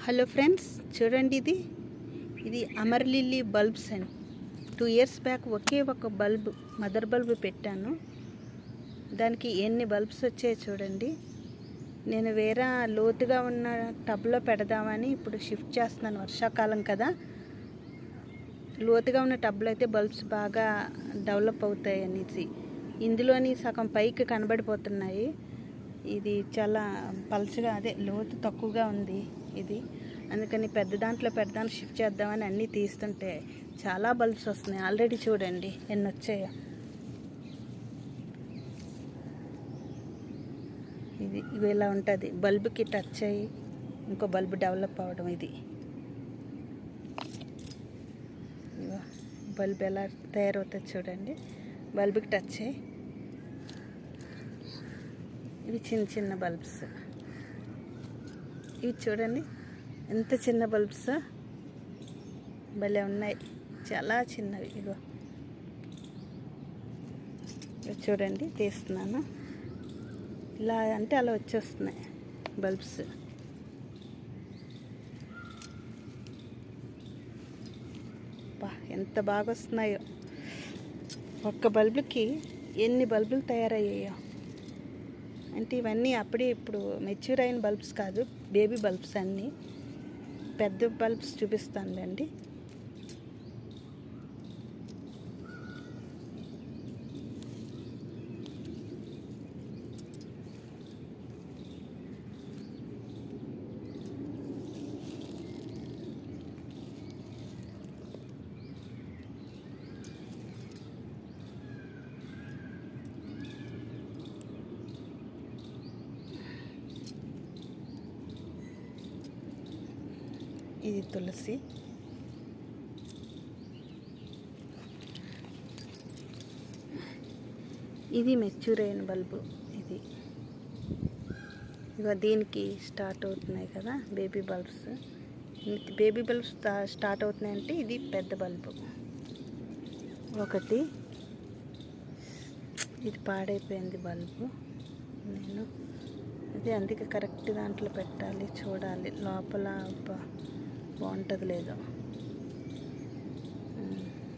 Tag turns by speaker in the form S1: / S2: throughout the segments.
S1: Hello friends, చూడండి ఇది Amar lily bulbs అండి. 2 ఇయర్స్ బ్యాక్ ఒకే ఒక బల్బ్, మదర్ బల్బ్ పెట్టాను. దానికి ఎన్ని బల్బ్స్ వచ్చాయో చూడండి. నేను వేరే లోతుగా ఉన్న టబ్లో పెడదామని ఇప్పుడు షిఫ్ట్ చేస్తున్నాను. వర్షాకాలం కదా, లోతుగా ఉన్న టబ్లో అయితే బల్బ్స్ బాగా డెవలప్ అవుతాయి అనేసి ఇందులోని సగం పైకి కనబడిపోతున్నాయి. ఇది చాలా పల్చగా, లోతు తక్కువగా ఉంది ఇది. అందుకని పెద్ద దాంట్లో పెడదాన్ని షిఫ్ట్ చేద్దామని అన్నీ తీస్తుంటే చాలా బల్బ్స్ వస్తున్నాయి. ఆల్రెడీ చూడండి ఎన్ని వచ్చాయో. ఇవి ఇలా ఉంటుంది. బల్బుకి టచ్ అయ్యి ఇంకో బల్బు డెవలప్ అవ్వడం. ఇది బల్బ్ ఎలా తయారవుతుంది చూడండి. బల్బుకి టచ్ అయ్యి ఇవి చిన్న చిన్న బల్బ్స్. ఇవి చూడండి ఎంత చిన్న బల్బ్స్, భలే ఉన్నాయి, చాలా చిన్నవి. ఇగో చూడండి, తీస్తున్నాను. ఇలా అంటే అలా వచ్చేస్తున్నాయి బల్బ్స్. ఎంత బాగా వస్తున్నాయో. ఒక్క బల్బుకి ఎన్ని బల్బులు తయారయ్యాయో. అంటే ఇవన్నీ అప్పుడే ఇప్పుడు మెచ్యూర్ అయిన బల్బ్స్ కాదు, బేబీ బల్బ్స్ అన్నీ. పెద్ద బల్బ్స్ చూపిస్తానులేండి. ఇది తులసి. ఇది మెచ్యూర్ అయిన బల్బు. ఇది ఇక దీనికి స్టార్ట్ అవుతున్నాయి కదా baby bulbs. Baby bulbs start అవుతున్నాయంటే ఇది పెద్ద బల్బు. ఒకటి ఇది పాడైపోయింది బల్బు. నేను అందుకే కరెక్ట్ దాంట్లో పెట్టాలి, చూడాలి లోపల బాగుంటుంది లేదో.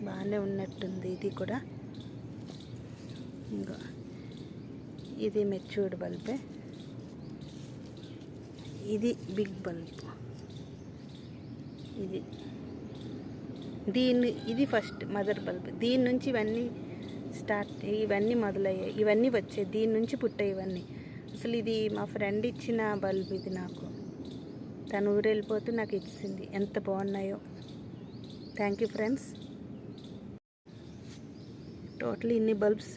S1: బాగానే ఉన్నట్టుంది. ఇది కూడా ఇంకా ఇది మెచ్యూర్డ్ బల్బే. ఇది బిగ్ బల్బ్. ఇది ఫస్ట్ మదర్ బల్బ్. దీని నుంచి ఇవన్నీ మొదలయ్యాయి, ఇవన్నీ వచ్చాయి, దీని నుంచి పుట్టాయి ఇవన్నీ. అసలు ఇది మా ఫ్రెండ్ ఇచ్చిన బల్బ్. ఇది నాకు తను ఊరు వెళ్ళిపోతూ నాకు ఇచ్చింది. ఎంత బాగున్నాయో. Thank you friends. టోటల్ ఇన్ని బల్బ్స్